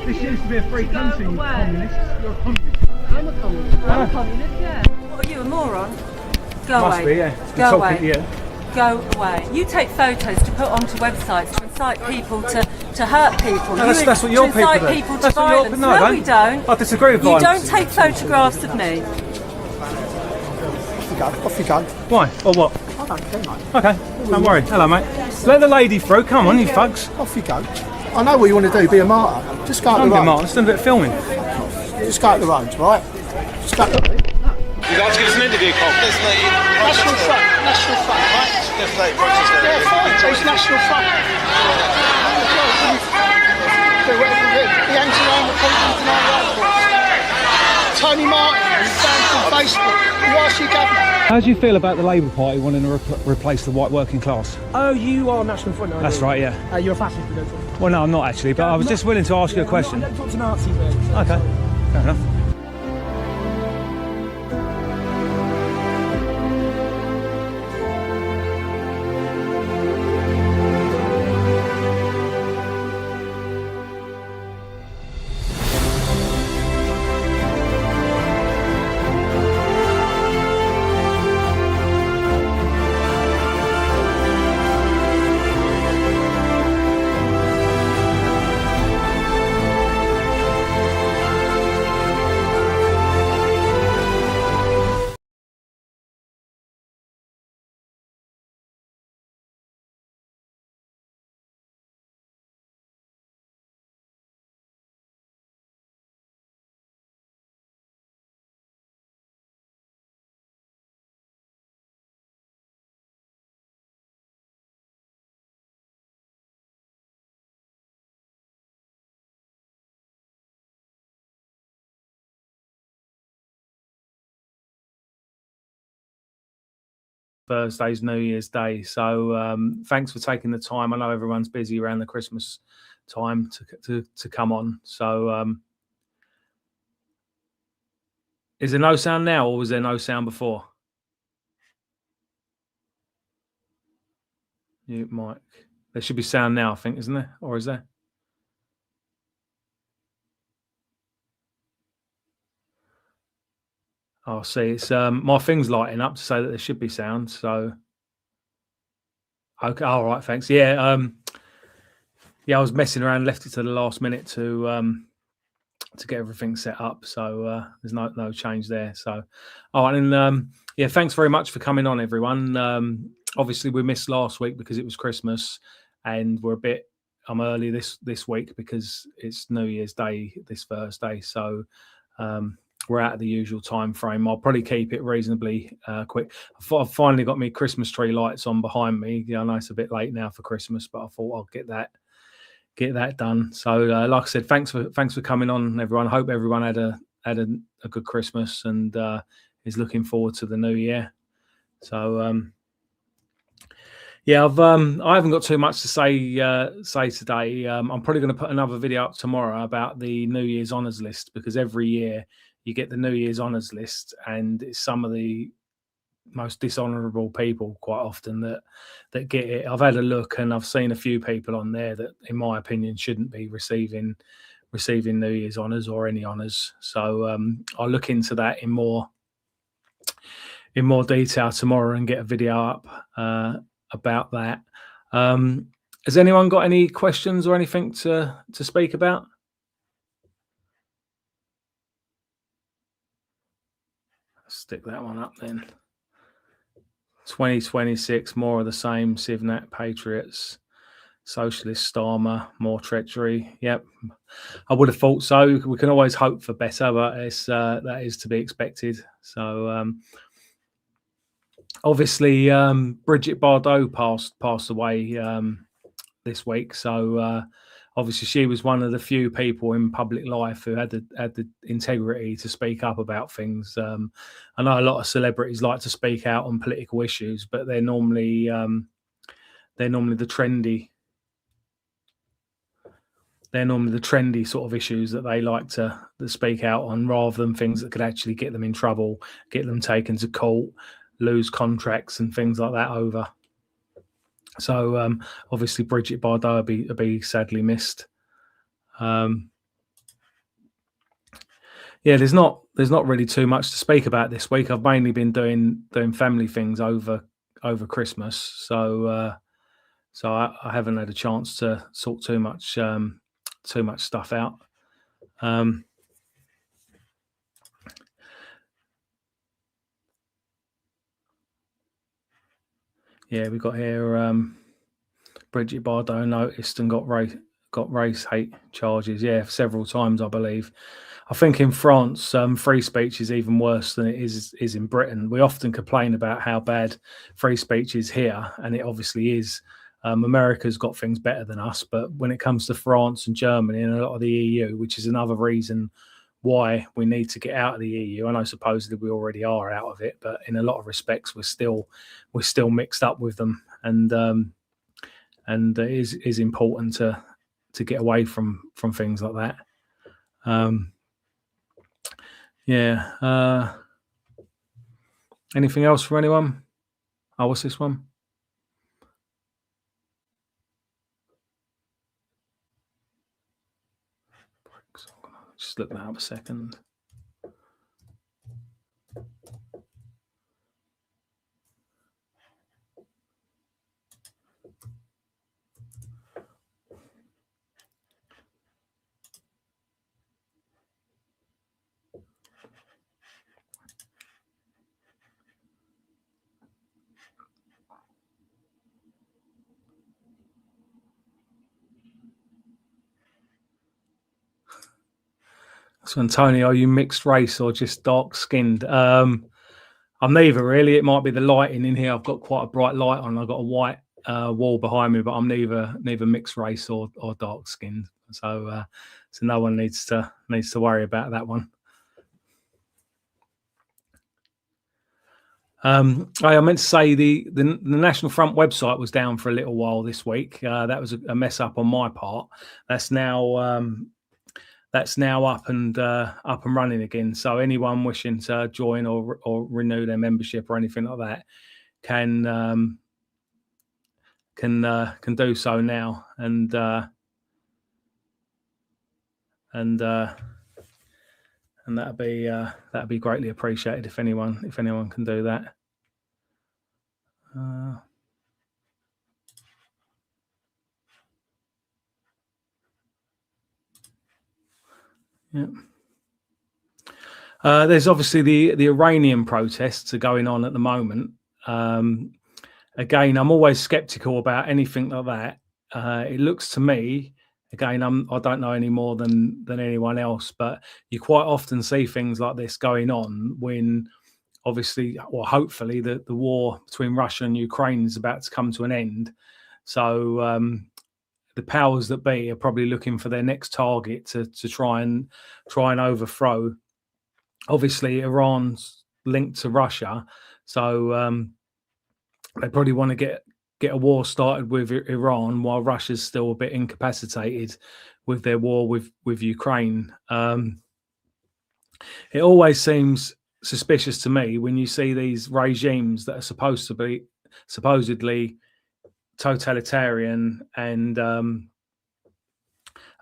This used to be a free country, you communists. You're a communist. I'm a communist. I'm a communist, yeah. What are you, a moron? Go Must away. be, yeah. Go away. Yeah. Go away. You take photos to put onto websites to incite people to hurt people. No, that's what your people do. People to That's what your violence. people do. No, we don't. I disagree with You violence. don't take photographs of me. Off you go. Why? Or what? I don't care, mate. Okay, don't worry. Hello, mate. Let the lady through. Come on, you thugs. Off you go. I know what you want to do, be a martyr. Just go up Don't the be road. Martin. Just a bit of filming. Just go up the road, right? Just go up the road. You'd like to give us an interview, Cole? National front, right? Yeah, fine, it's national front. Do whatever you do. He hangs around with people tonight, right? Tony Martin, who's banned from Facebook. Who asked you governor? How do you feel about the Labour Party wanting to replace the white working class? Oh, you are National Front, aren't you? That's right, yeah. You're a fascist, you don't talk. Well, no, I'm not actually, but I was just willing to ask you a question. Don't talk to Nazis, mate. Okay, fair enough. Thursday's New Year's Day. So thanks for taking the time. I know everyone's busy around the Christmas time to come on. So is there no sound now, or was there no sound before? Mute mic. There should be sound now, I think, isn't there? Or is there? Oh, see, it's my thing's lighting up to say that there should be sound. So, okay, all right, thanks. Yeah, yeah, I was messing around, left it to the last minute to get everything set up. So there's no change there. So, all right, and yeah, thanks very much for coming on, everyone. Obviously, we missed last week because it was Christmas, and we're a bit early this week because it's New Year's Day this Thursday. So. We're out of the usual time frame. I'll probably keep it reasonably quick. I've finally got my Christmas tree lights on behind me. Yeah, I know it's a bit late now for Christmas, but I thought I'll get that done. So, like I said, thanks for coming on, everyone. I hope everyone had a good Christmas and is looking forward to the new year. So, yeah, I haven't got too much to say today. I'm probably going to put another video up tomorrow about the New Year's honours list, because every year you get the New Year's honours list, and it's some of the most dishonourable people quite often that get it. I've had a look and I've seen a few people on there that, in my opinion, shouldn't be receiving New Year's honours or any honours. So I'll look into that in more detail tomorrow and get a video up about that. Has anyone got any questions or anything to speak about? Stick that one up then. 2026, more of the same. Sivnat, Patriots, Socialist, Starmer, more treachery. Yep, I would have thought so. We can always hope for better, but it's that is to be expected. So obviously, Bridget Bardot passed away this week. So obviously, she was one of the few people in public life who had the integrity to speak up about things. I know a lot of celebrities like to speak out on political issues, but they're normally the trendy. They're normally the trendy sort of issues that they like to speak out on, rather than things that could actually get them in trouble, get them taken to court, lose contracts and things like that over. So obviously Bridget Bardot will be sadly missed. yeah, there's not really too much to speak about this week. I've mainly been doing family things over Christmas, so I haven't had a chance to sort too much stuff out. Yeah, we got here. Bridget Bardot noticed and got race hate charges. Yeah, several times, I believe. I think in France, free speech is even worse than it is in Britain. We often complain about how bad free speech is here, and it obviously is. America's got things better than us, but when it comes to France and Germany and a lot of the EU, which is another reason why we need to get out of the EU. I know supposedly we already are out of it, but in a lot of respects, we're still mixed up with them, and it is important to get away from things like that. Yeah. Anything else from anyone? Oh, what's this one? Just look that up a second. So, Antonio, are you mixed race or just dark skinned? I'm neither really. It might be the lighting in here. I've got quite a bright light on. I've got a white wall behind me, but I'm neither mixed race or dark skinned. So no one needs to worry about that one. I meant to say the National Front website was down for a little while this week. That was a mess up on my part. That's now up and running again. So anyone wishing to join or renew their membership or anything like that can do so now, and that'd be greatly appreciated if anyone can do that. Yeah. There's obviously the Iranian protests are going on at the moment. Again, I'm always skeptical about anything like that. It looks to me, again, I don't know any more than anyone else, but you quite often see things like this going on when, obviously, or hopefully, the war between Russia and Ukraine is about to come to an end. So the powers that be are probably looking for their next target to try and overthrow. Obviously, Iran's linked to Russia, so they probably want to get a war started with Iran while Russia's still a bit incapacitated with their war with Ukraine. It always seems suspicious to me when you see these regimes that are supposedly totalitarian and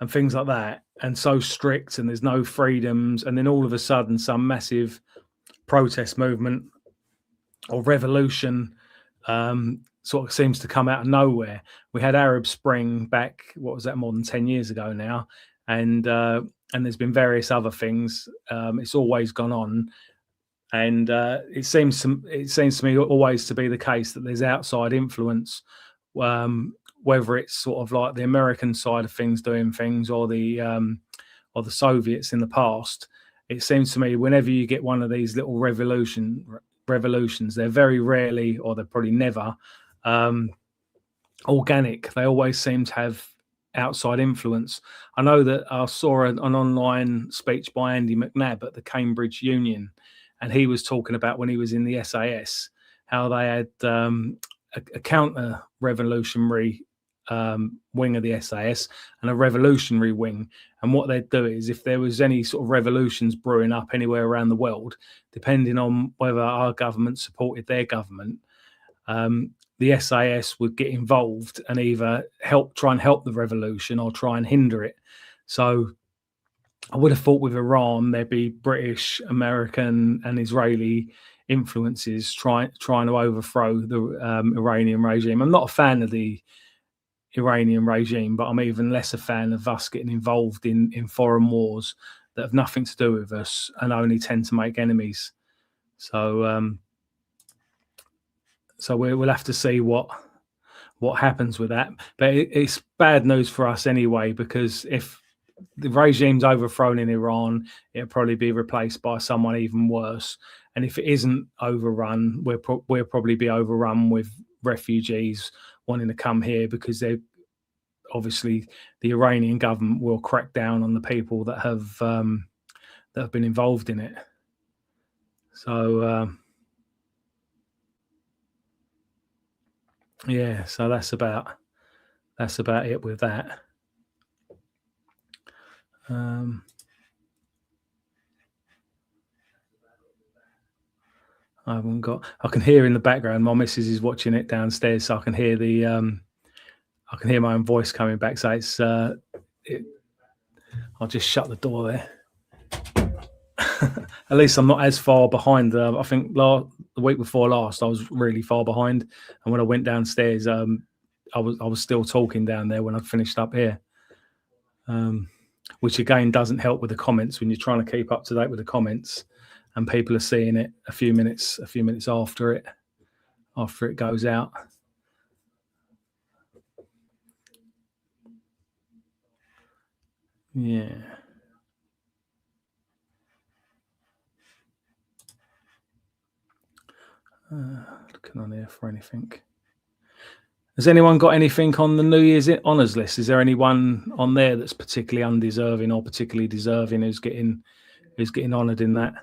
things like that, and so strict, and there's no freedoms, and then all of a sudden some massive protest movement or revolution sort of seems to come out of nowhere. We had Arab Spring back, what was that, more than 10 years ago now, and there's been various other things. It's always gone on, and it seems to me always to be the case that there's outside influence, whether it's sort of like the American side of things doing things or the Soviets in the past. It seems to me whenever you get one of these little revolutions, they're very rarely, or they're probably never, organic. They always seem to have outside influence. I know that I saw an online speech by Andy McNabb at the Cambridge Union, and he was talking about when he was in the SAS, how they had a counter-revolutionary wing of the SAS and a revolutionary wing. And what they'd do is, if there was any sort of revolutions brewing up anywhere around the world, depending on whether our government supported their government, the SAS would get involved and either try and help the revolution or try and hinder it. So I would have thought with Iran there'd be British, American, and Israeli influences trying to overthrow the Iranian regime. I'm not a fan of the Iranian regime, but I'm even less a fan of us getting involved in foreign wars that have nothing to do with us and only tend to make enemies. So we'll have to see what happens with that. But it's bad news for us anyway, because if the regime's overthrown in Iran, it'll probably be replaced by someone even worse. And if it isn't overrun, we'll probably be overrun with refugees wanting to come here, because they're obviously, the Iranian government will crack down on the people that have been involved in it. So yeah, so that's about it with that. I can hear in the background, my missus is watching it downstairs, so I can hear I can hear my own voice coming back. So it's I'll just shut the door there. At least I'm not as far behind. I think the week before last, I was really far behind, and when I went downstairs, I was still talking down there when I finished up here, which again doesn't help with the comments when you're trying to keep up to date with the comments, and people are seeing it a few minutes after it goes out. Yeah. Looking on here for anything. Has anyone got anything on the New Year's honours list? Is there anyone on there that's particularly undeserving or particularly deserving who's getting honoured in that?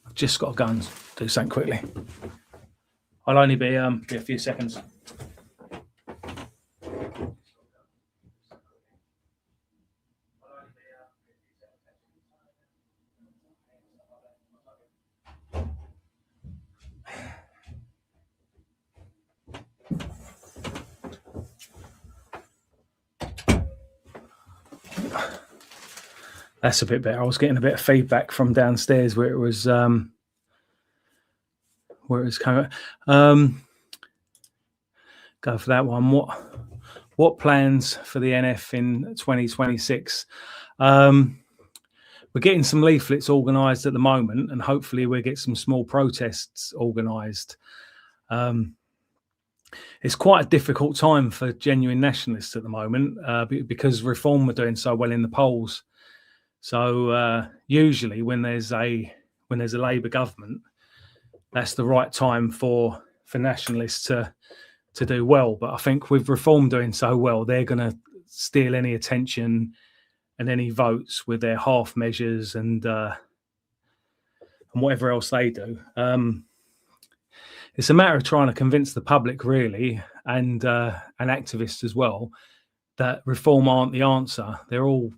I've just got to go and do something quickly. I'll only be a few seconds. That's a bit better. I was getting a bit of feedback from downstairs where it was coming. Go for that one. What plans for the NF in 2026? We're getting some leaflets organised at the moment, and hopefully we'll get some small protests organised. It's quite a difficult time for genuine nationalists at the moment because Reform are doing so well in the polls. So usually when there's a Labour government, that's the right time for nationalists to do well. But I think with Reform doing so well, they're going to steal any attention and any votes with their half measures and whatever else they do. It's a matter of trying to convince the public, really, and activists as well, that Reform aren't the answer. They're all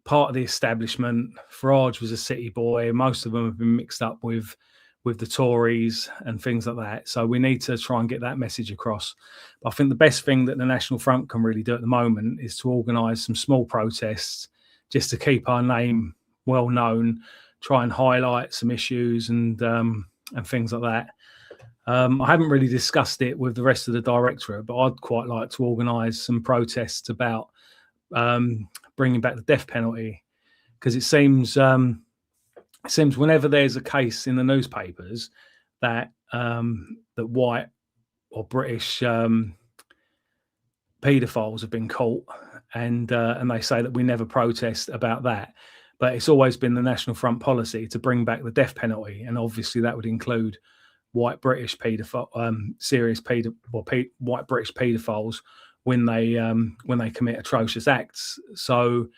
part of the establishment. Farage was a city boy. Most of them have been mixed up with the Tories and things like that. So we need to try and get that message across. But I think the best thing that the National Front can really do at the moment is to organise some small protests just to keep our name well known, try and highlight some issues and things like that. I haven't really discussed it with the rest of the directorate, but I'd quite like to organise some protests about bringing back the death penalty, because it seems whenever there's a case in the newspapers that that white or British paedophiles have been caught, and they say that we never protest about that, but it's always been the National Front policy to bring back the death penalty, and obviously that would include white British paedophile, white British paedophiles when they commit atrocious acts. So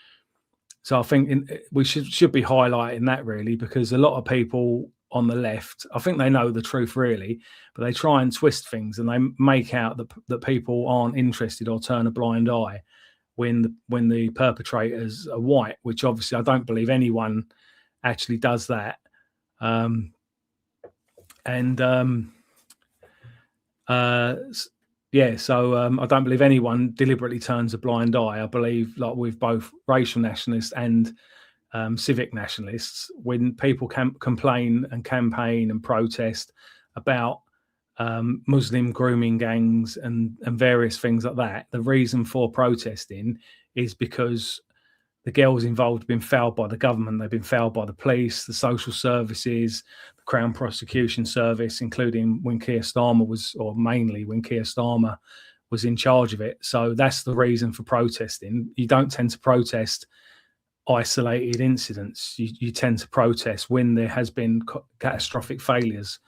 I think we should be highlighting that, really, because a lot of people on the left, I think they know the truth, really, but they try and twist things and they make out that people aren't interested or turn a blind eye when the perpetrators are white, which obviously I don't believe anyone actually does that. yeah, so I don't believe anyone deliberately turns a blind eye. I believe, like with both racial nationalists and civic nationalists, when people complain and campaign and protest about Muslim grooming gangs and various things like that, the reason for protesting is because the girls involved have been fouled by the government. They've been fouled by the police, the social services, the Crown Prosecution Service, including when Keir Starmer was, or mainly when Keir Starmer was in charge of it. So that's the reason for protesting. You don't tend to protest isolated incidents. You tend to protest when there has been catastrophic failures.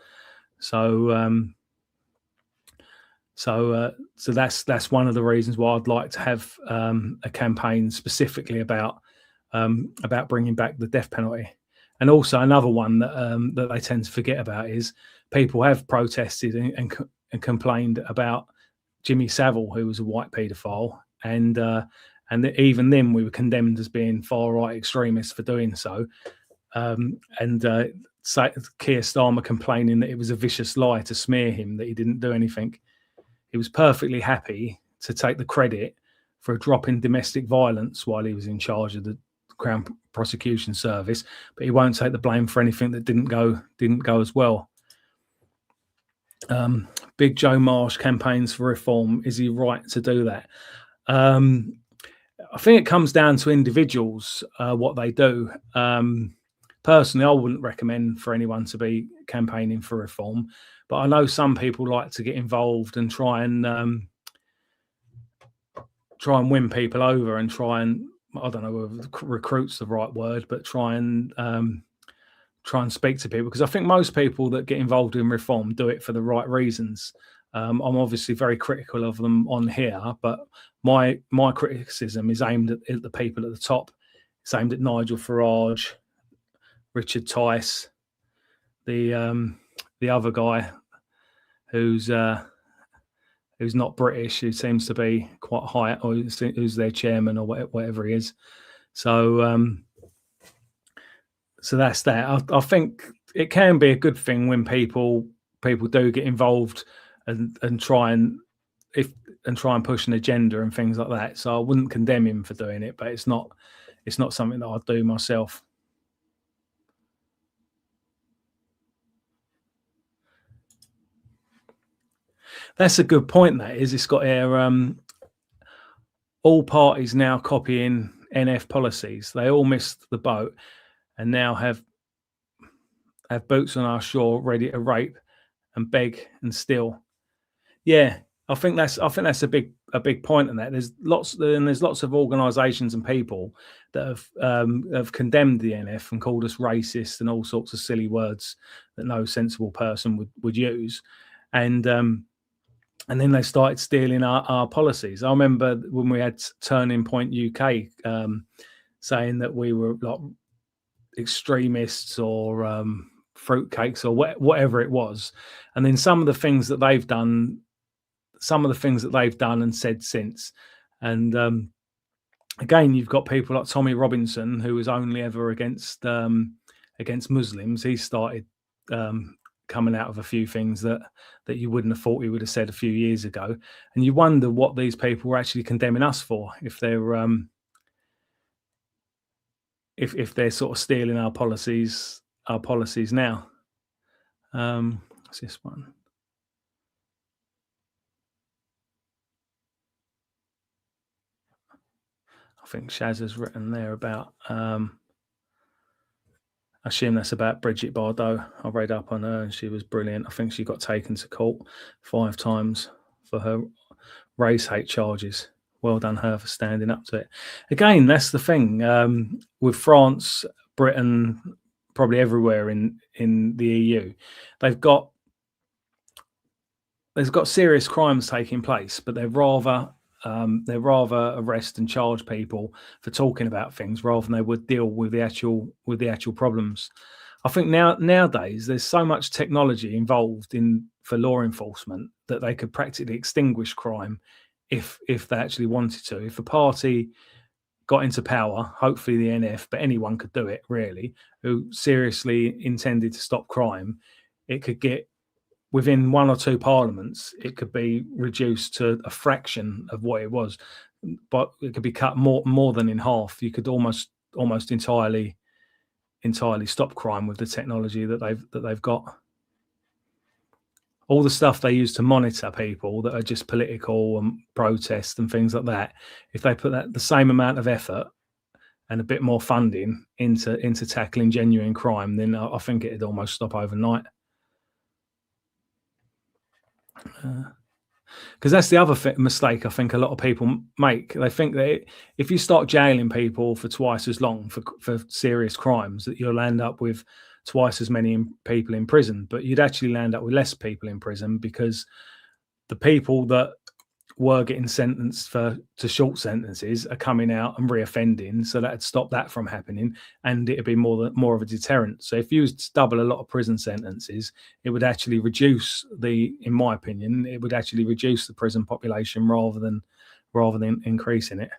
So that's one of the reasons why I'd like to have a campaign specifically about bringing back the death penalty. And also another one that they tend to forget about is people have protested and complained about Jimmy Savile, who was a white paedophile, and even then we were condemned as being far right extremists for doing so. Keir Starmer complaining that it was a vicious lie to smear him, that he didn't do anything. He was perfectly happy to take the credit for a drop in domestic violence while he was in charge of the Crown Prosecution Service, but he won't take the blame for anything that didn't go as well. Big Joe Marsh campaigns for reform. Is he right to do that? I think it comes down to individuals, what they do. Personally, I wouldn't recommend for anyone to be campaigning for reform, but I know some people like to get involved and try and win people over and try and, I don't know whether recruit's the right word, but try and speak to people, because I think most people that get involved in reform do it for the right reasons. I'm obviously very critical of them on here, but my criticism is aimed at the people at the top. It's aimed at Nigel Farage, Richard Tice, the other guy who's not British, who seems to be quite high, or who's their chairman or whatever he is. So that's that. I think it can be a good thing when people do get involved and try and push an agenda and things like that. So I wouldn't condemn him for doing it, but it's not something that I'd do myself. That's a good point. That is, it's got here. All parties now copying NF policies. They all missed the boat, and now have boots on our shore, ready to rape and beg and steal. Yeah, I think that's a big point in that. There's lots of organisations and people that have condemned the NF and called us racist and all sorts of silly words that no sensible person would use, and then they started stealing our policies. I remember when we had Turning Point UK saying that we were like extremists or fruitcakes or whatever it was. And then some of the things that they've done and said since. And again, you've got people like Tommy Robinson, who was only ever against Muslims. He started coming out of a few things that you wouldn't have thought he would have said a few years ago, and you wonder what these people were actually condemning us for, if they're if they're sort of stealing our policies now. What's this one? I think Shaz has written there about I assume that's about Brigitte Bardot. I read up on her and she was brilliant. I think she got taken to court 5 times for her race hate charges. Well done her for standing up to it. Again, that's the thing with France, Britain, probably everywhere in the EU. There's got serious crimes taking place, but they'd rather arrest and charge people for talking about things rather than they would deal with the actual problems. I think nowadays there's so much technology involved for law enforcement that they could practically extinguish crime if they actually wanted to. If a party got into power, hopefully the NF, but anyone could do it really, who seriously intended to stop crime, it could get within 1 or 2 parliaments, it could be reduced to a fraction of what it was, but it could be cut more than in half. You could almost entirely stop crime with the technology that they've got. All the stuff they use to monitor people that are just political and protest and things like that, if they put the same amount of effort and a bit more funding into tackling genuine crime, then I think it'd almost stop overnight. Because that's the other mistake I think a lot of people make. They think that if you start jailing people for twice as long for serious crimes, that you'll end up with twice as many people in prison. But you'd actually land up with less people in prison, because the people that were getting sentenced to short sentences are coming out and reoffending, so that'd stop that from happening, and it'd be more of a deterrent. So if you was to double a lot of prison sentences, it would actually reduce in my opinion, it would actually reduce the prison population rather than increasing it.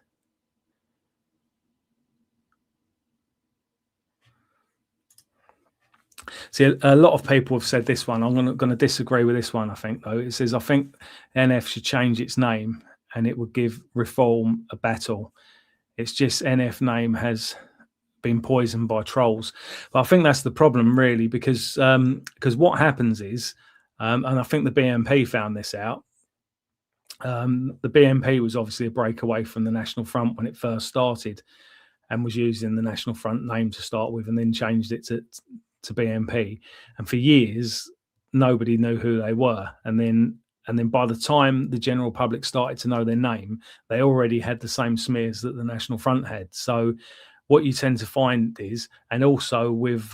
See, a lot of people have said this one. I'm going to disagree with this one, I think, though. It says, I think NF should change its name and it would give reform a battle. It's just NF name has been poisoned by trolls. But I think that's the problem, really, because what happens is, and I think the BNP found this out, the BNP was obviously a breakaway from the National Front when it first started, and was using the National Front name to start with, and then changed it to BNP, and for years nobody knew who they were, and then by the time the general public started to know their name, they already had the same smears that the National Front had. So what you tend to find is, and also with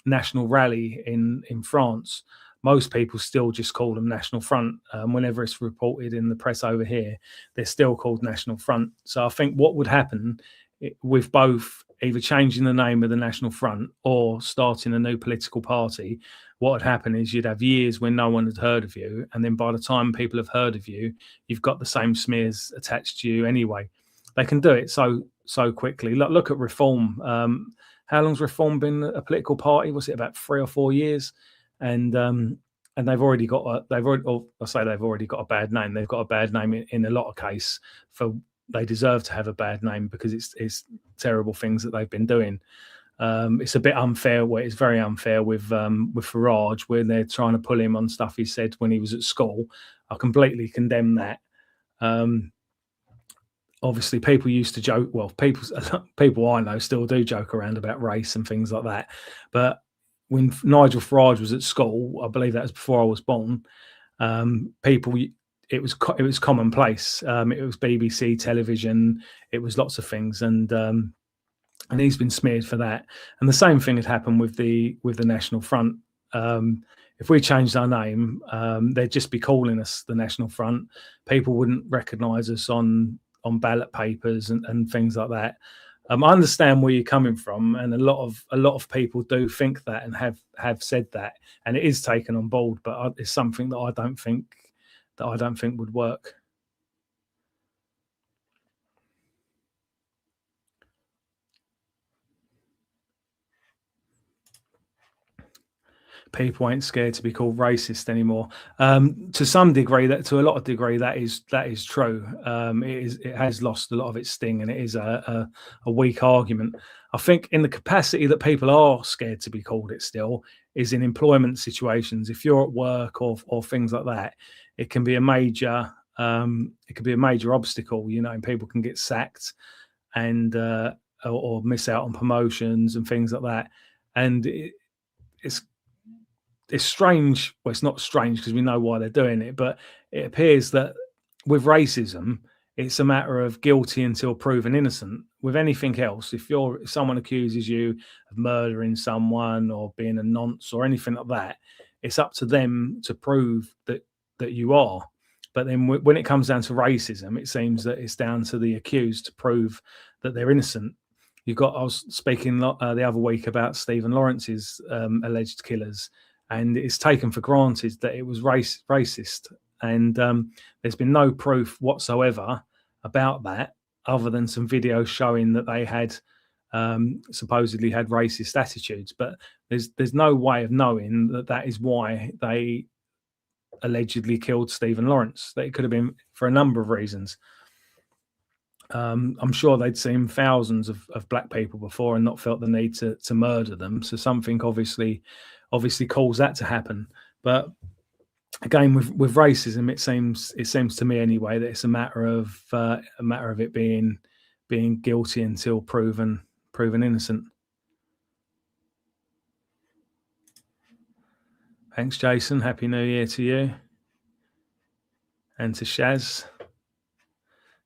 National Rally in France, most people still just call them National Front. Whenever it's reported in the press over here, they're still called National Front. So I think what would happen with both either changing the name of the National Front or starting a new political party, what would happen is you'd have years when no one had heard of you, and then by the time people have heard of you, you've got the same smears attached to you anyway. They can do it so quickly. Look at Reform. How long's Reform been a political party? Was it about 3 or 4 years? And they've already got a bad name. They've got a bad name in a lot of cases. They deserve to have a bad name because it's terrible things that they've been doing. It's a bit unfair. It's very unfair with Farage, where they're trying to pull him on stuff he said when he was at school. I completely condemn that. Obviously, people used to joke. Well, people I know still do joke around about race and things like that. But when Nigel Farage was at school, I believe that was before I was born. It was commonplace. It was BBC television. It was lots of things, and he's been smeared for that. And the same thing had happened with the National Front. If we changed our name, they'd just be calling us the National Front. People wouldn't recognise us on ballot papers and things like that. I understand where you're coming from, and a lot of people do think that and have said that, and it is taken on board. But it's something that I don't think would work. People ain't scared to be called racist anymore. To some degree, to a lot of degree, that is true. It has lost a lot of its sting, and it is a weak argument. I think in the capacity that people are scared to be called it still is in employment situations. If you're at work or things like that, it can be a major obstacle, and people can get sacked and or miss out on promotions and things like that. And it's strange. Well, it's not strange because we know why they're doing it, but it appears that with racism, it's a matter of guilty until proven innocent. With anything else, if someone accuses you of murdering someone or being a nonce or anything like that, it's up to them to prove that you are. But then when it comes down to racism, it seems that it's down to the accused to prove that they're innocent. I was speaking the other week about Stephen Lawrence's alleged killers, and it's taken for granted that it was racist. And there's been no proof whatsoever about that, other than some videos showing that they had supposedly had racist attitudes. But there's no way of knowing that is why they allegedly killed Stephen Lawrence. That it could have been for a number of reasons. I'm sure they'd seen thousands of black people before and not felt the need to murder them. So something obviously caused that to happen. But again, with racism, it seems to me anyway that it's a matter of it being guilty until proven innocent. Thanks, Jason. Happy New Year to you and to Shaz.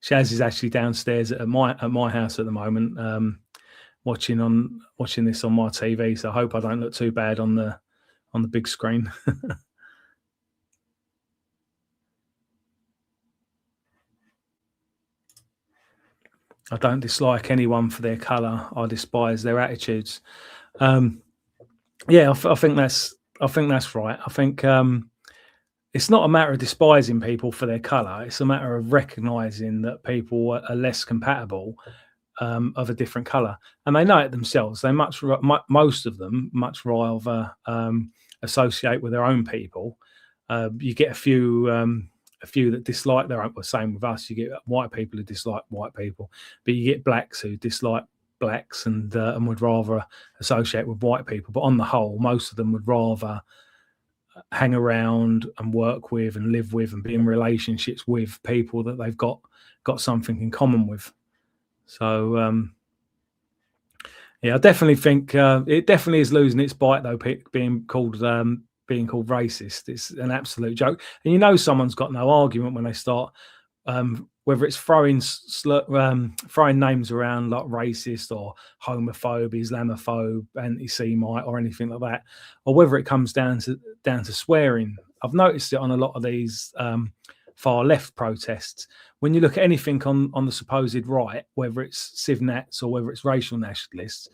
Shaz is actually downstairs at my house at the moment, watching this on my TV. So I hope I don't look too bad on the big screen. I don't dislike anyone for their colour. I despise their attitudes. Yeah, I think that's right. I think it's not a matter of despising people for their colour. It's a matter of recognising that people are less compatible of a different colour, and they know it themselves. They most of them much rather associate with their own people. You get a few that dislike their own. Well, same with us. You get white people who dislike white people, but you get blacks who dislike blacks and would rather associate with white people. But on the whole, most of them would rather hang around and work with and live with and be in relationships with people that they've got something in common with. So yeah, I definitely think it definitely is losing its bite though, being called racist. It's an absolute joke, and you know someone's got no argument when they start whether it's throwing names around like racist or homophobe, Islamophobe, anti-Semite, or anything like that, or whether it comes down to swearing. I've noticed it on a lot of these far left protests. When you look at anything on the supposed right, whether it's civ nats or whether it's racial nationalists,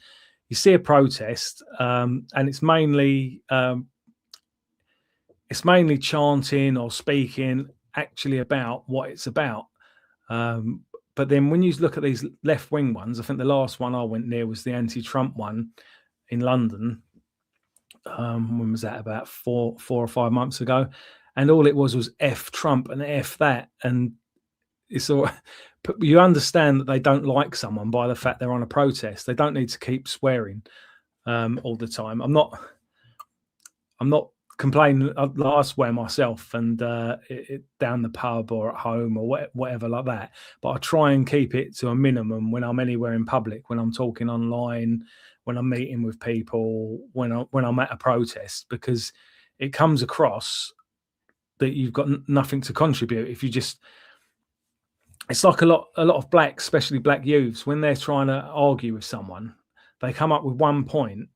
you see a protest, and it's mainly chanting or speaking actually about what it's about. But then when you look at these left-wing ones, I think the last one I went near was the anti-Trump one in London. When was that? About 4 or 5 months ago. And all it was F Trump and F that. And it's all, you understand that they don't like someone by the fact they're on a protest. They don't need to keep swearing all the time. I'm not complaining. I swear myself, and down the pub or at home or whatever like that. But I try and keep it to a minimum when I'm anywhere in public, when I'm talking online, when I'm meeting with people, when I'm at a protest, because it comes across that you've got nothing to contribute if you just. It's like a lot of blacks, especially black youths, when they're trying to argue with someone, they come up with one point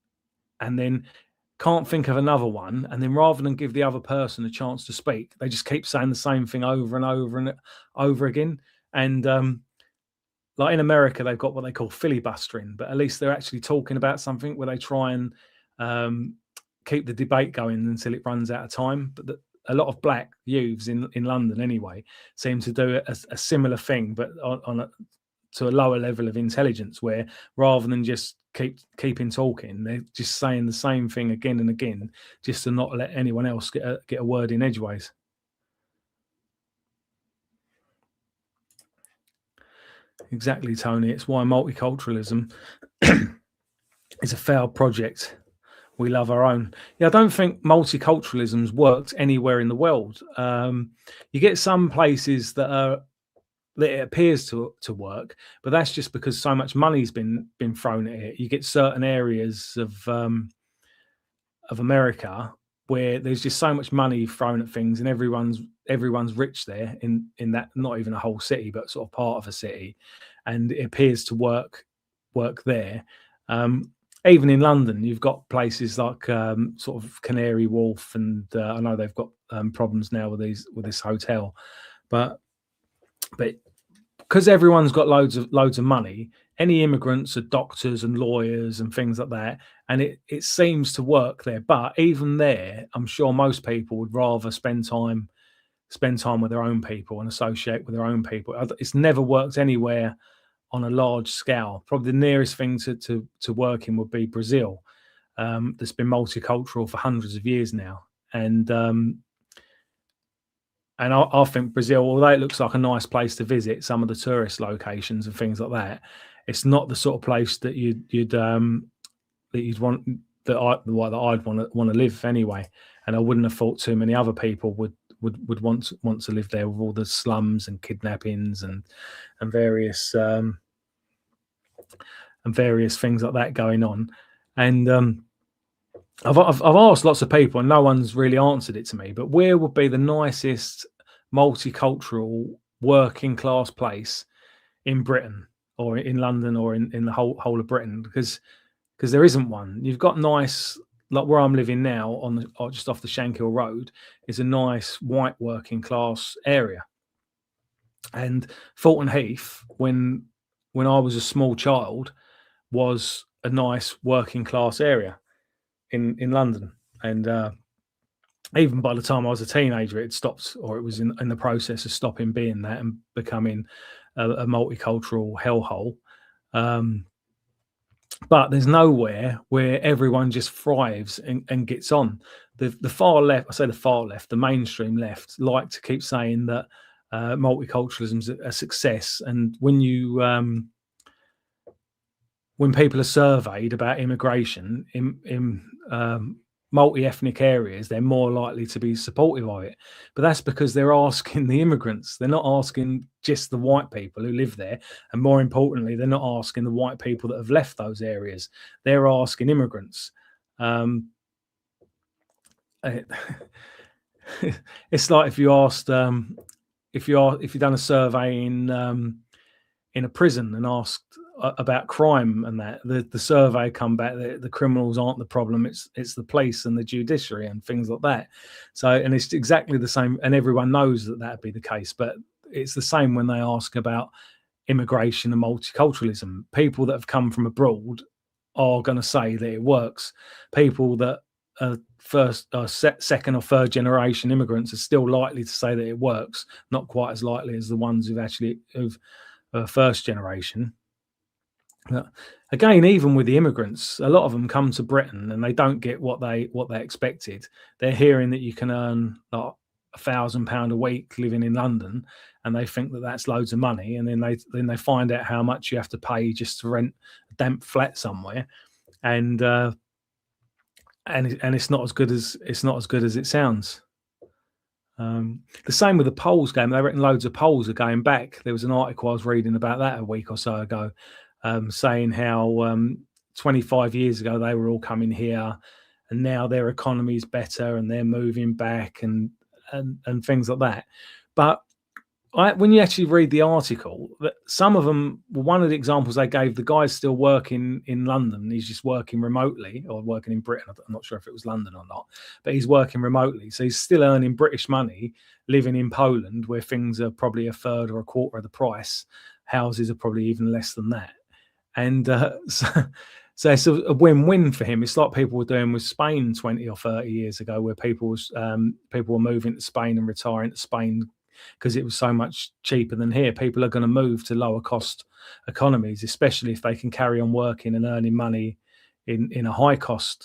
and then can't think of another one, and then rather than give the other person a chance to speak, they just keep saying the same thing over and over and over again. And like in America, they've got what they call filibustering, but at least they're actually talking about something where they try and keep the debate going until it runs out of time. But a lot of black youths in London anyway seem to do a similar thing, but to a lower level of intelligence, where rather than just keeping talking, they're just saying the same thing again and again, just to not let anyone else get a word in edgeways. Exactly, Tony. It's why multiculturalism is a failed project. We love our own. Yeah, I don't think multiculturalism's worked anywhere in the world. You get some places that it appears to work, but that's just because so much money's been thrown at it. You get certain areas of America where there's just so much money thrown at things, and everyone's rich there in that, not even a whole city, but sort of part of a city, and it appears to work there. Even in London, you've got places like sort of Canary Wharf, and I know they've got problems now with this hotel, but because everyone's got loads of money, any immigrants are doctors and lawyers and things like that, and it seems to work there. But even there, I'm sure most people would rather spend time with their own people and associate with their own people. It's never worked anywhere on a large scale. Probably the nearest thing to working would be Brazil. That's been multicultural for hundreds of years now, and And I think Brazil, although it looks like a nice place to visit, some of the tourist locations and things like that, it's not the sort of place that you'd want that I'd want to live anyway. And I wouldn't have thought too many other people would want to live there with all the slums and kidnappings and various things like that going on. And I've asked lots of people and no one's really answered it to me. But where would be the nicest multicultural working class place in Britain or in London or in the whole of Britain? Because there isn't one. You've got nice, like where I'm living now on just off the Shankill Road is a nice white working class area. And Fulton Heath, when I was a small child, was a nice working class area in London. And even by the time I was a teenager, it stopped, or it was in the process of stopping being that and becoming a multicultural hellhole. But there's nowhere where everyone just thrives and gets on. The far left, I say the far left, the mainstream left, like to keep saying that multiculturalism's a success. And when people are surveyed about immigration in multi-ethnic areas, they're more likely to be supportive of it. But that's because they're asking the immigrants. They're not asking just the white people who live there. And more importantly, they're not asking the white people that have left those areas. They're asking immigrants. It's like if you asked, if you've done a survey in a prison and asked about crime and that, the survey come back that the criminals aren't the problem, it's the police and the judiciary and things like that. So, and it's exactly the same, and everyone knows that that'd be the case, but it's the same when they ask about immigration and multiculturalism. People that have come from abroad are going to say that it works. People that are second or third generation immigrants are still likely to say that it works, not quite as likely as the ones who've first generation. Again, even with the immigrants, a lot of them come to Britain and they don't get what they expected. They're hearing that you can earn like £1,000 a week living in London, and they think that that's loads of money. And then they find out how much you have to pay just to rent a damp flat somewhere, and it's not as good as it sounds. The same with the polls game. They reckon loads of polls are going back. There was an article I was reading about that a week or so ago, saying how 25 years ago they were all coming here, and now their economy is better and they're moving back and things like that. But when you actually read the article, that some of them, one of the examples they gave, the guy's still working in London. He's just working remotely, or working in Britain. I'm not sure if it was London or not, but he's working remotely. So he's still earning British money, living in Poland, where things are probably a third or a quarter of the price. Houses are probably even less than that. And so it's a win-win for him. It's like people were doing with Spain 20 or 30 years ago, where people were moving to Spain and retiring to Spain because it was so much cheaper than here. People are going to move to lower cost economies, especially if they can carry on working and earning money in a high cost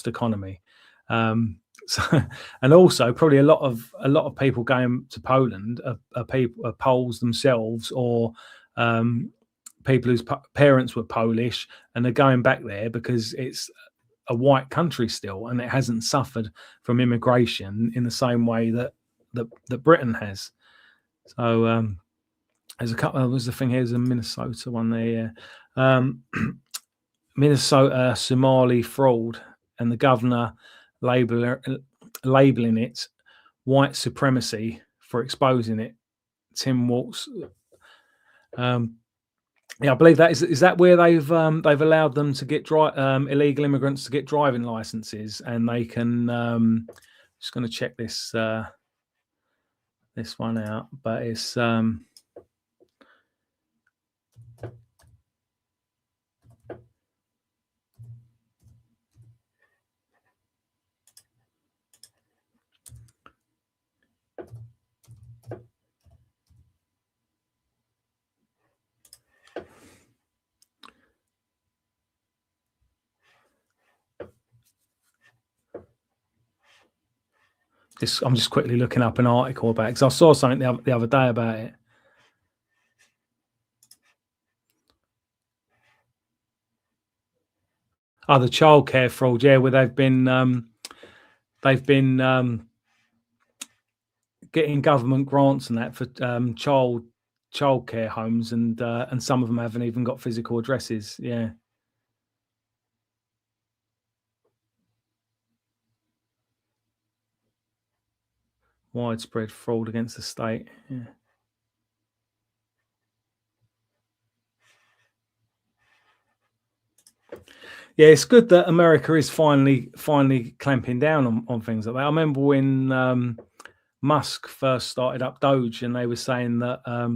economy. So, and also probably a lot of people going to Poland are Poles themselves, or people whose parents were Polish, and they're going back there because it's a white country still, and it hasn't suffered from immigration in the same way that Britain has. So there's a couple. There's the thing here. There's a Minnesota one there. Minnesota Somali fraud, and the governor labeling it white supremacy for exposing it. Tim Waltz. Yeah, I believe that is that where they've allowed them to get illegal immigrants to get driving licenses, and they can. Just going to check this one out, but it's I'm just quickly looking up an article about it because I saw something the other day about it. Oh, the childcare fraud, yeah, where they've been getting government grants and that for childcare homes, and some of them haven't even got physical addresses. Yeah. Widespread fraud against the state. Yeah. Yeah, it's good that America is finally clamping down on things like that. I remember when Musk first started up Doge, and they were saying that I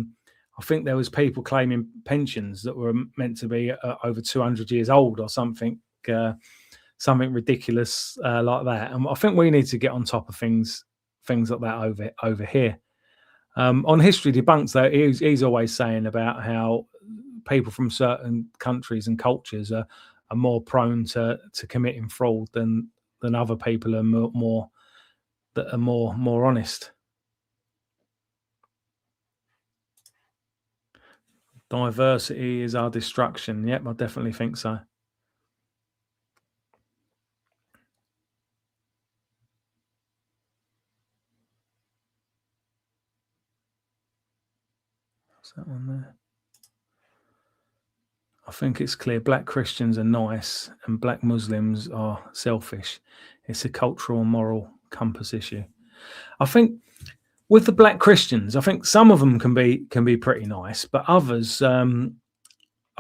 think there was people claiming pensions that were meant to be over 200 years old or something, something ridiculous like that. And I think we need to get on top of things like that over here. On History Debunked, though, he's always saying about how people from certain countries and cultures are more prone to committing fraud than other people are more honest. Diversity is our destruction. Yep, I definitely think so. What's that one there? I think it's clear Black Christians are nice and Black Muslims are selfish. It's a cultural and moral compass issue. I think with the Black Christians, I think some of them can be pretty nice, but others, I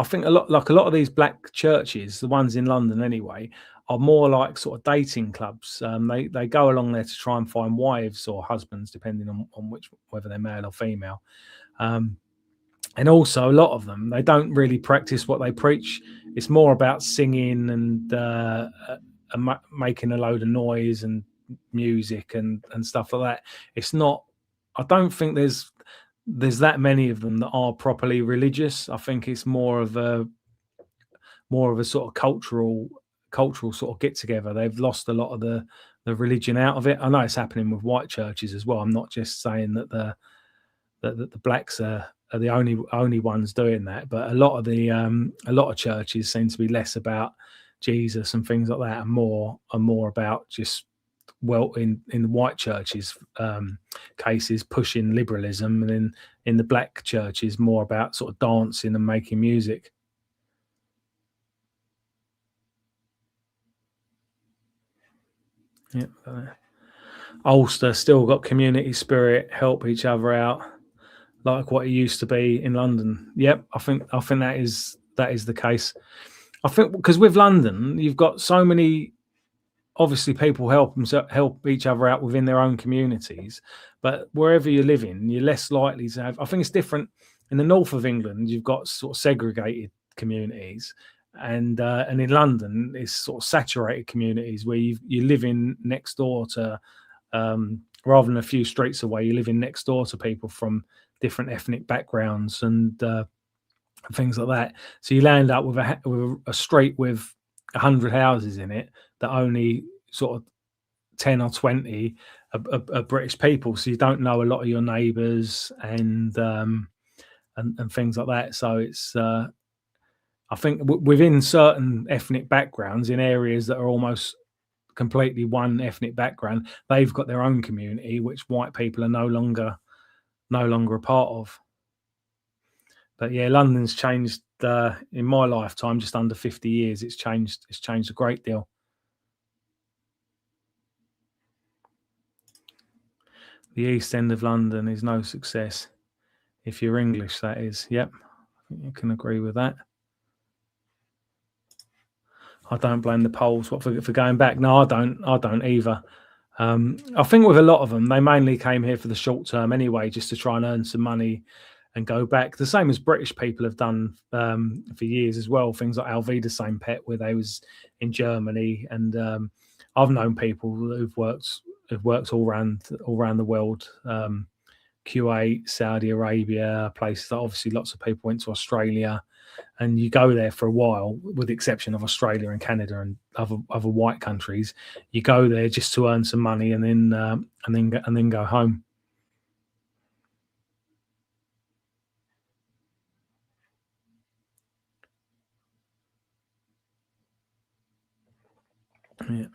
think a lot of these Black churches, the ones in London anyway, are more like sort of dating clubs. They go along there to try and find wives or husbands, depending on whether they're male or female. And also, a lot of them, they don't really practice what they preach. It's more about singing and making a load of noise and music and stuff like that. It's not. I don't think there's that many of them that are properly religious. I think it's more of a sort of cultural sort of get together. They've lost a lot of the religion out of it. I know it's happening with white churches as well. I'm not just saying that the blacks are the only ones doing that, but a lot of churches seem to be less about Jesus and things like that, and more about just, well, in the white churches cases, pushing liberalism, and in the Black churches more about sort of dancing and making music. Yeah. Ulster still got community spirit, help each other out, like what it used to be in London. Yep, I think that is the case. I think because with London, you've got so many, obviously, people help each other out within their own communities, but wherever you're living, you're less likely to have. I think it's different in the north of England. You've got sort of segregated communities, and in London, it's sort of saturated communities where you're living next door to, rather than a few streets away, you're living next door to people from different ethnic backgrounds and things like that. So you land up with a street with 100 houses in it that only sort of 10 or 20 are British people. So you don't know a lot of your neighbours and things like that. So it's I think within certain ethnic backgrounds, in areas that are almost completely one ethnic background, they've got their own community, which white people are no longer a part of. But yeah, London's changed in my lifetime, just under 50 years. It's changed a great deal. The East End of London is no success. If you're English, that is. Yep, I think you can agree with that. I don't blame the Poles for going back. No, I don't either. I think with a lot of them, they mainly came here for the short term anyway, just to try and earn some money and go back. The same as British people have done for years as well. Things like Alvida St. Pet, where they was in Germany, and I've known people who've worked all around the world. Kuwait, Saudi Arabia, places that obviously lots of people went to. Australia. and you go there for a while, with the exception of Australia and Canada and other white countries. You go there just to earn some money and then go home. Yeah.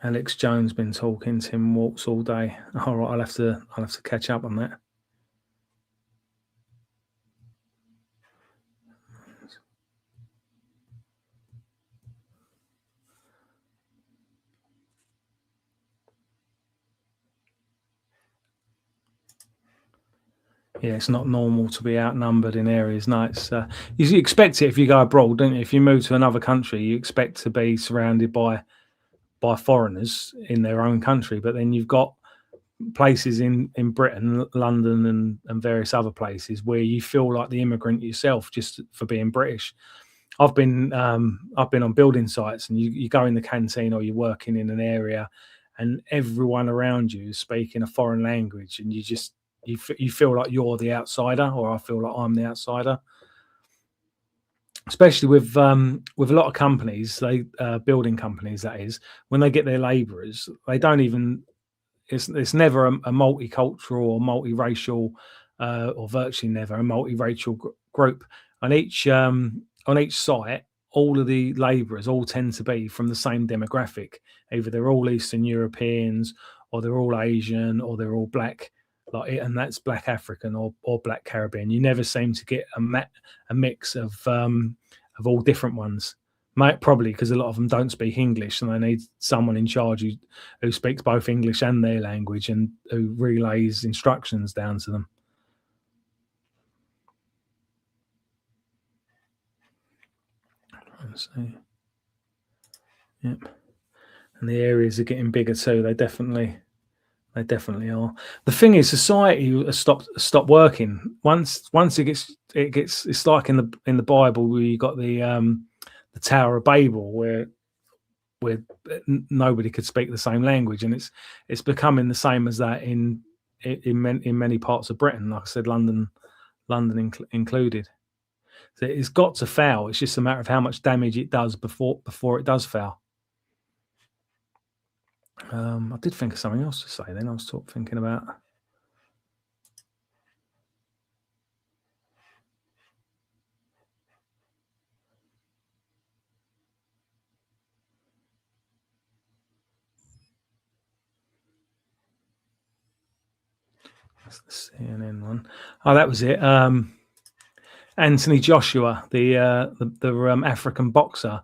Alex Jones been talking Tim Waltz all day. All right, I'll have to catch up on that. Yeah, it's not normal to be outnumbered in areas. No, it's you expect it if you go abroad, don't you? If you move to another country, you expect to be surrounded by foreigners in their own country. But then you've got places in Britain, London, and various other places where you feel like the immigrant yourself just for being British. I've been on building sites, and you go in the canteen or you're working in an area, and everyone around you is speaking a foreign language, and you feel like you're the outsider, or I feel like I'm the outsider. Especially with a lot of companies, building companies, that is, when they get their labourers, they don't even. It's never a multicultural or multiracial, or virtually never a multiracial group on each site. All of the labourers all tend to be from the same demographic. Either they're all Eastern Europeans, or they're all Asian, or they're all black, and that's Black African or Black Caribbean. You never seem to get a mix of all different ones. Probably because a lot of them don't speak English, and they need someone in charge who speaks both English and their language, and who relays instructions down to them. Let's see. Yep. And the areas are getting bigger too. They definitely are. The thing is, society has stopped working. Once it gets, it's like in the Bible where you got the Tower of Babel, where nobody could speak the same language, and it's becoming the same as that in many parts of Britain. Like I said, London included. So it's got to fail. It's just a matter of how much damage it does before it does fail. I did think of something else to say then. I was thinking about. That's the CNN one. Oh, that was it. Anthony Joshua, the African boxer.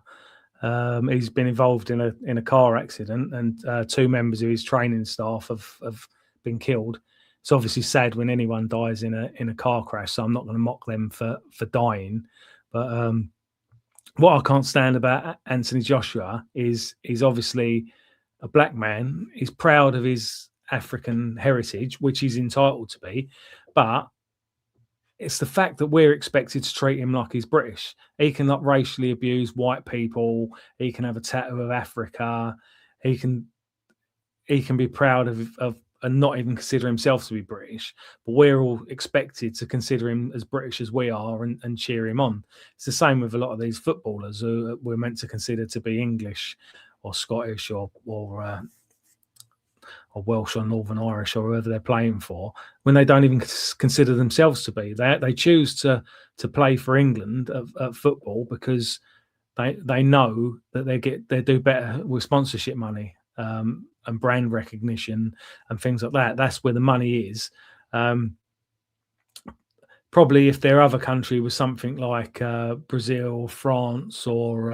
He's been involved in a car accident, and 2 members of his training staff have been killed. It's obviously sad when anyone dies in a car crash, so I'm not going to mock them for dying. But what I can't stand about Anthony Joshua is he's obviously a black man. He's proud of his African heritage, which he's entitled to be, but it's the fact that we're expected to treat him like he's British. He can racially abuse white people. He can have a tattoo of Africa. He can be proud of and not even consider himself to be British. But we're all expected to consider him as British as we are and cheer him on. It's the same with a lot of these footballers who we're meant to consider to be English or Scottish or Welsh or Northern Irish or whoever they're playing for, when they don't even consider themselves to be. They choose to play for England at football because they know that they do better with sponsorship money and brand recognition and things like that. That's where the money is. Probably if their other country was something like Brazil, France, or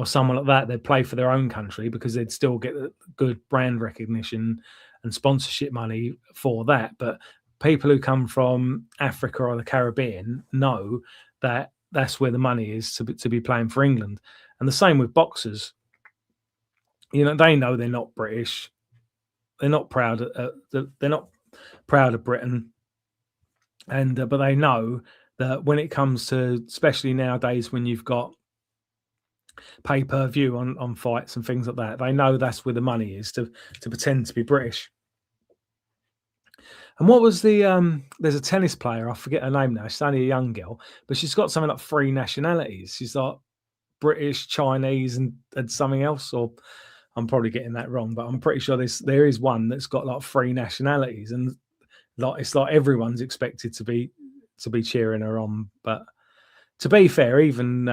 someone like that, they'd play for their own country because they'd still get good brand recognition and sponsorship money for that. But people who come from Africa or the Caribbean know that that's where the money is to be playing for England. And the same with boxers. You know, they know they're not British. They're not proud. They're not proud of Britain. And but they know that when it comes to, especially nowadays, when you've got pay-per-view on fights and things like that, they know that's where the money is to pretend to be British. And what was the there's a tennis player, I forget her name now, she's only a young girl, but she's got something like 3 nationalities. She's like British, Chinese, and something else, or I'm probably getting that wrong, but I'm pretty sure there is one that's got like 3 nationalities, and like it's like everyone's expected to be cheering her on. But to be fair, even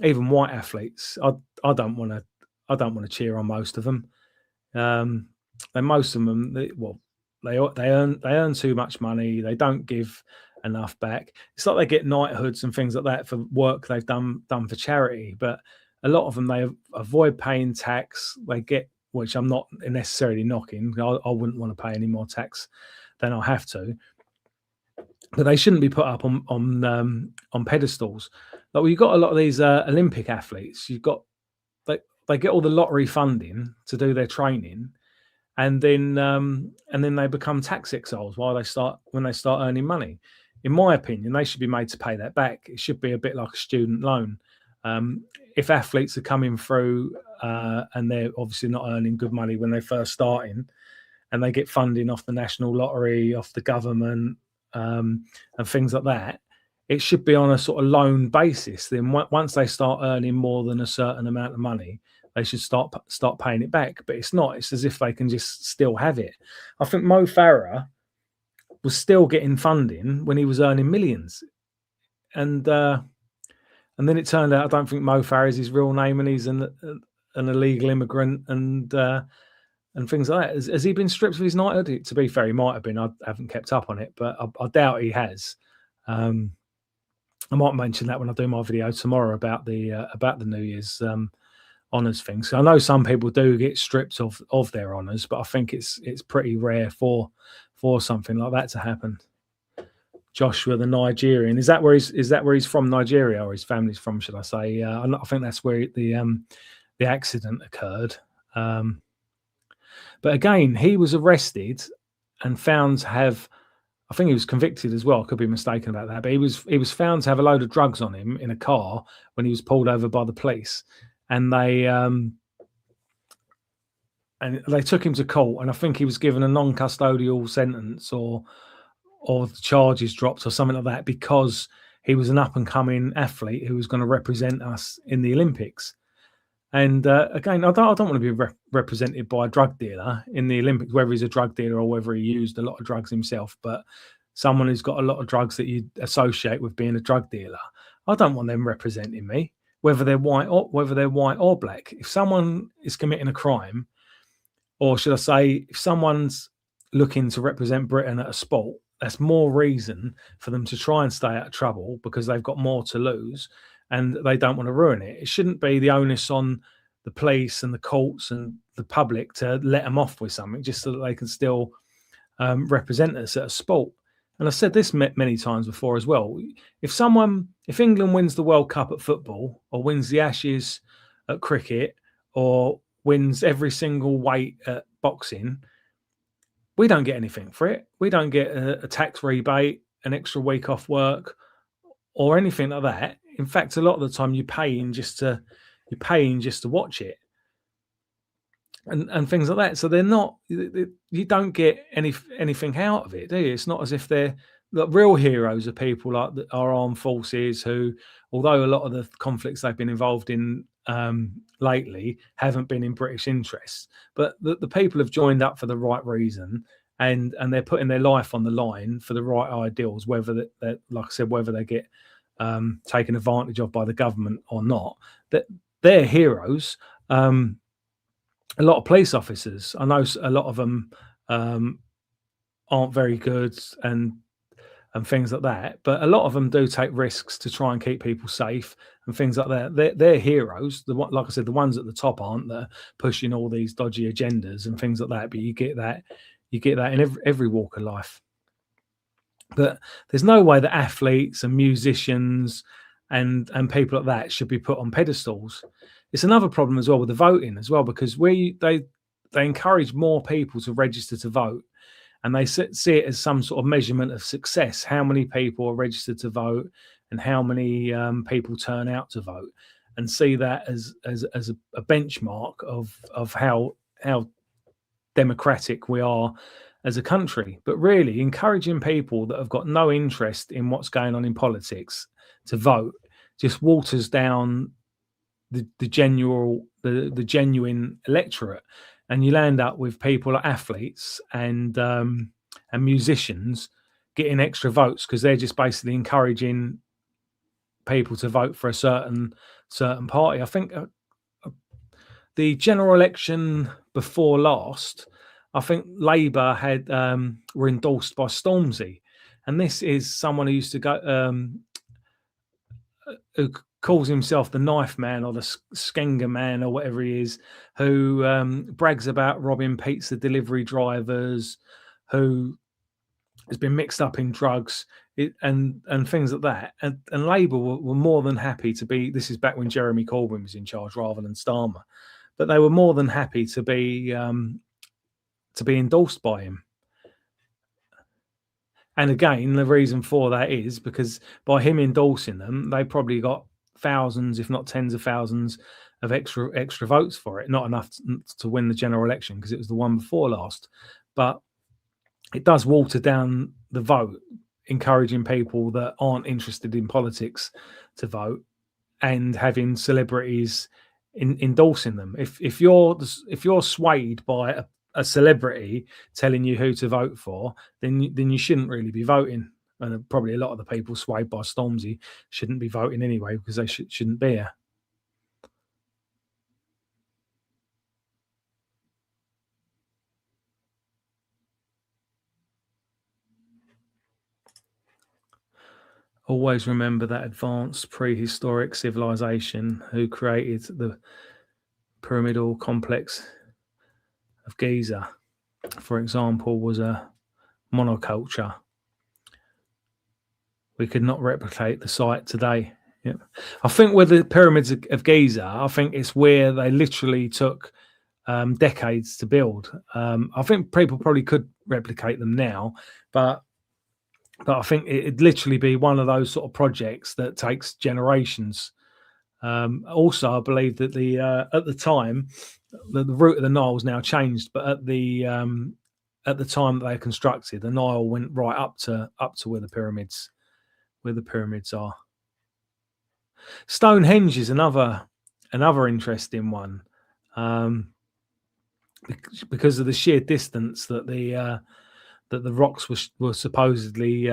white athletes, I don't want to cheer on most of them. And most of them, they earn too much money. They don't give enough back. It's like they get knighthoods and things like that for work they've done for charity. But a lot of them, they avoid paying tax. They get, which I'm not necessarily knocking. I wouldn't want to pay any more tax than I have to. But they shouldn't be put up on pedestals. Like you've got a lot of these Olympic athletes. You've got they get all the lottery funding to do their training, and then they become tax exiles when they start earning money. In my opinion, they should be made to pay that back. It should be a bit like a student loan. If athletes are coming through and they're obviously not earning good money when they're first starting, and they get funding off the national lottery, off the government, and things like that, it should be on a sort of loan basis. Then once they start earning more than a certain amount of money, they should start paying it back. But it's not. It's as if they can just still have it. I think Mo Farah was still getting funding when he was earning millions, and then it turned out I don't think Mo Farah is his real name, and he's an illegal immigrant, and things like that. Has he been stripped of his knighthood? To be fair, he might have been. I haven't kept up on it, but I doubt he has. I might mention that when I do my video tomorrow about the New Year's honours thing. So I know some people do get stripped of their honours, but I think it's pretty rare for something like that to happen. Joshua, the Nigerian, is that where he's from, Nigeria, or his family's from, should I say? I think that's where the accident occurred. But again, he was arrested and found to have, I think he was convicted as well. I could be mistaken about that, but he was found to have a load of drugs on him in a car when he was pulled over by the police, and they took him to court, and I think he was given a non-custodial sentence or the charges dropped or something like that, because he was an up-and-coming athlete who was going to represent us in the Olympics. And again, I don't want to be represented by a drug dealer in the Olympics, whether he's a drug dealer or whether he used a lot of drugs himself. But someone who's got a lot of drugs that you associate with being a drug dealer, I don't want them representing me, whether they're white or black. If someone is committing a crime, or should I say, if someone's looking to represent Britain at a sport, that's more reason for them to try and stay out of trouble, because they've got more to lose and they don't want to ruin it. It shouldn't be the onus on the police and the courts and the public to let them off with something just so that they can still represent us at a sport. And I've said this many times before as well. If England wins the World Cup at football, or wins the Ashes at cricket, or wins every single weight at boxing, we don't get anything for it. We don't get a tax rebate, an extra week off work, or anything like that. In fact, a lot of the time you're paying just to watch it, and things like that. So they're not. You don't get anything out of it, do you? It's not as if they're real heroes. Are people like our armed forces who, although a lot of the conflicts they've been involved in lately haven't been in British interests, but the people have joined up for the right reason, and they're putting their life on the line for the right ideals, whether that, like I said, whether they get taken advantage of by the government or not. That they're heroes. A lot of police officers, I know a lot of them aren't very good and things like that, but a lot of them do take risks to try and keep people safe and things like that. They're heroes. Like I said, the ones at the top aren't. That are pushing all these dodgy agendas and things like that. But you get that in every walk of life. But there's no way that athletes and musicians and people like that should be put on pedestals. It's another problem as well with the voting as well, because they encourage more people to register to vote, and they see it as some sort of measurement of success. How many people are registered to vote, and how many people turn out to vote, and see that as a benchmark of how democratic we are as a country. But really, encouraging people that have got no interest in what's going on in politics to vote just waters down the genuine electorate, and you land up with people like athletes and musicians getting extra votes because they're just basically encouraging people to vote for a certain party. I think the general election before last, I think Labour had were endorsed by Stormzy, and this is someone who used to go who calls himself the Knife Man or the Skenga Man or whatever he is, who brags about robbing pizza delivery drivers, who has been mixed up in drugs and things like that. And Labour were more than happy to be. This is back when Jeremy Corbyn was in charge rather than Starmer, but they were more than happy to be endorsed by him. And again, the reason for that is because by him endorsing them, they probably got thousands, if not tens of thousands, of extra votes for it. Not enough to win the general election because it was the one before last. But it does water down the vote, encouraging people that aren't interested in politics to vote and having celebrities endorsing them. If you're swayed by a celebrity telling you who to vote for, then you shouldn't really be voting. And probably a lot of the people swayed by Stormzy shouldn't be voting anyway because they shouldn't be here. Always remember that advanced prehistoric civilization who created the pyramidal complex of Giza, for example, was a monoculture. We could not replicate the site today. Yep. I think with the pyramids of Giza, I think it's where they literally took decades to build. I think people probably could replicate them now, but I think it'd literally be one of those sort of projects that takes generations. Also, I believe that at the time, the route of the Nile is now changed, but at the time that they constructed, the Nile went right up to where the pyramids are. Stonehenge is another interesting one, because of the sheer distance that the rocks were supposedly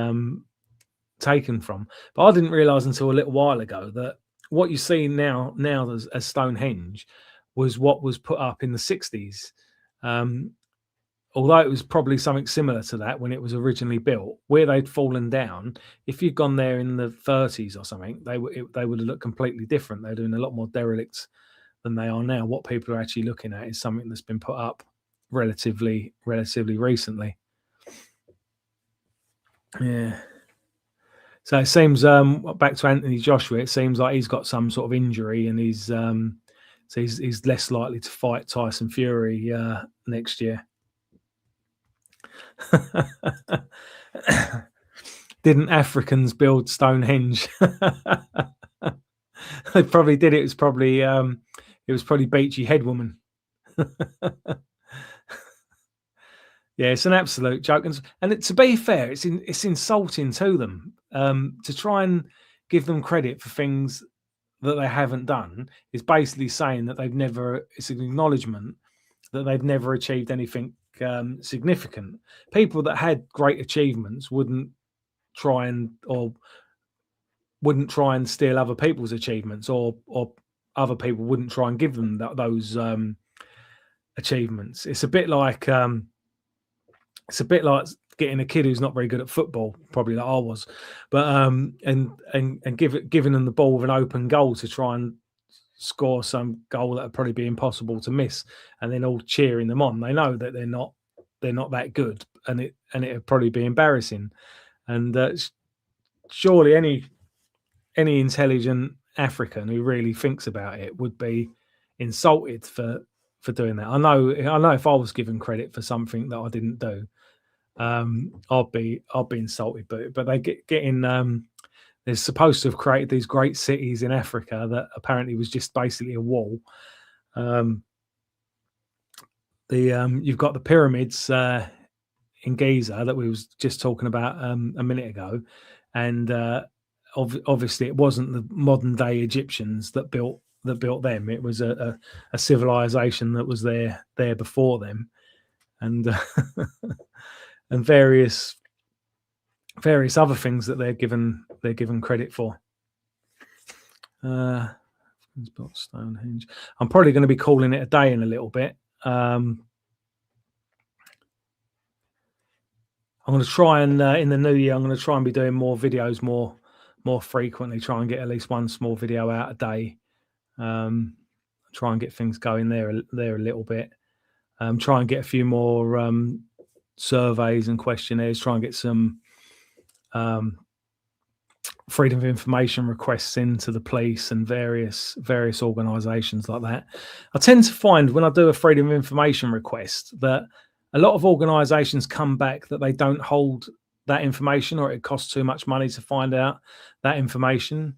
taken from. But I didn't realise until a little while ago that what you see now as Stonehenge was what was put up in the 60s. Although it was probably something similar to that when it was originally built, where they'd fallen down. If you'd gone there in the 30s or something, they would have looked completely different. They're doing a lot more derelict than they are now. What people are actually looking at is something that's been put up relatively recently. Yeah. So it seems back to Anthony Joshua. It seems like he's got some sort of injury, and he's less likely to fight Tyson Fury next year. Didn't Africans build Stonehenge? They probably did. It was probably Beachy Head Woman. Yeah, it's an absolute joke, and to be fair, it's insulting to them to try and give them credit for things that they haven't done. Is basically saying that they've never. It's an acknowledgement that they've never achieved anything significant. People that had great achievements wouldn't try and steal other people's achievements, or other people wouldn't try and give them those achievements. It's a bit like getting a kid who's not very good at football, probably like I was, but and giving them the ball with an open goal to try and score some goal that would probably be impossible to miss, and then all cheering them on. They know that they're not that good, and it would probably be embarrassing. And surely any intelligent African who really thinks about it would be insulted for doing that. I know if I was given credit for something that I didn't do, I'd be insulted. But they getting they're supposed to have created these great cities in Africa that apparently was just basically a wall. You've got the pyramids in Giza that we was just talking about a minute ago, and obviously it wasn't the modern day Egyptians that built them. It was a civilization that was there before them, and and various other things that they're given credit for. Stonehenge. I'm probably going to be calling it a day in a little bit. I'm going to try and in the new year, I'm going to try and be doing more videos more frequently. Try and get at least one small video out a day. Try and get things going there a little bit. Try and get a few more surveys and questionnaires. Try and get some freedom of information requests into the police and various organisations like that. I tend to find when I do a freedom of information request that a lot of organisations come back that they don't hold that information, or it costs too much money to find out that information.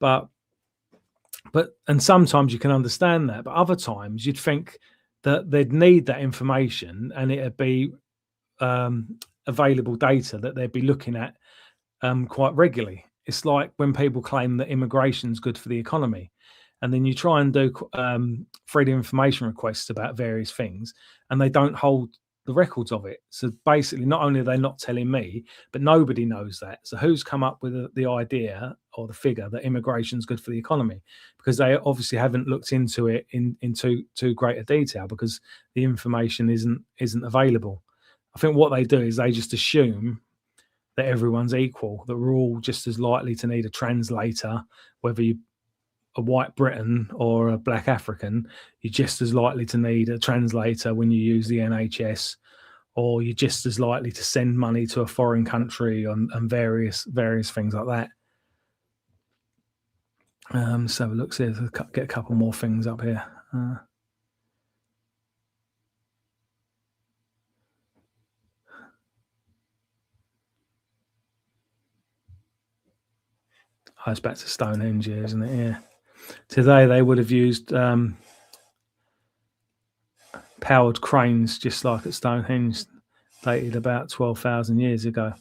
But and sometimes you can understand that, but other times you'd think that they'd need that information and it'd be available data that they'd be looking at quite regularly. It's like when people claim that immigration is good for the economy, and then you try and do freedom of information requests about various things, and they don't hold the records of it. So basically, not only are they not telling me, but nobody knows that. So who's come up with the idea or the figure that immigration is good for the economy? Because they obviously haven't looked into it in too great a detail, because the information isn't available. I think what they do is they just assume that everyone's equal, that we're all just as likely to need a translator, whether you're a white Briton or a black African. You're just as likely to need a translator when you use the NHS, or you're just as likely to send money to a foreign country and various things like that. So look, see, get a couple more things up here. It's back to Stonehenge, isn't it? Yeah. Today they would have used powered cranes, just like at Stonehenge, dated about 12,000 years ago.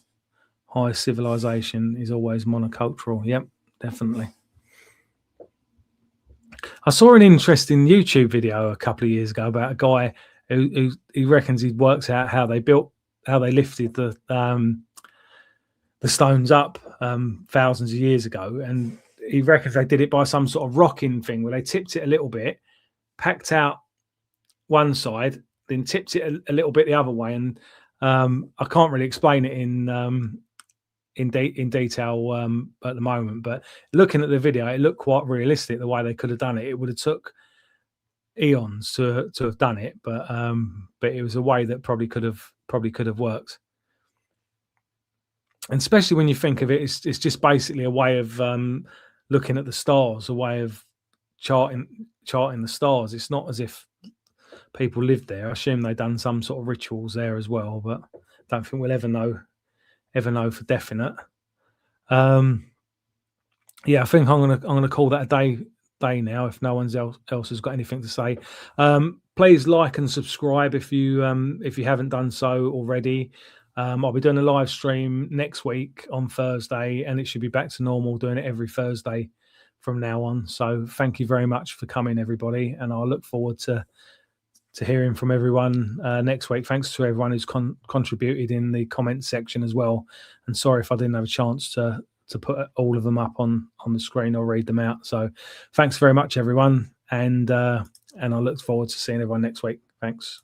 High civilization is always monocultural. Yep, definitely. I saw an interesting YouTube video a couple of years ago about a guy who he reckons he works out how they lifted the stones up thousands of years ago, and he reckons they did it by some sort of rocking thing where they tipped it a little bit, packed out one side, then tipped it a little bit the other way. And I can't really explain it in detail at the moment, but looking at the video, it looked quite realistic the way they could have done it. It would have took eons to have done it, but it was a way that probably could have worked. And especially when you think of it, it's just basically a way of looking at the stars, a way of charting the stars. It's not as if people lived there. I assume they've done some sort of rituals there as well, but I don't think we'll ever know for definite. Yeah, I think I'm gonna call that a day now, if no one else has got anything to say. Please like and subscribe if you haven't done so already. I'll be doing a live stream next week on Thursday, and it should be back to normal, doing it every Thursday from now on. So thank you very much for coming, everybody, and I'll look forward to hearing from everyone next week. Thanks to everyone who's contributed in the comments section as well. And sorry if I didn't have a chance to put all of them up on the screen or read them out. So thanks very much, everyone, and I look forward to seeing everyone next week. Thanks.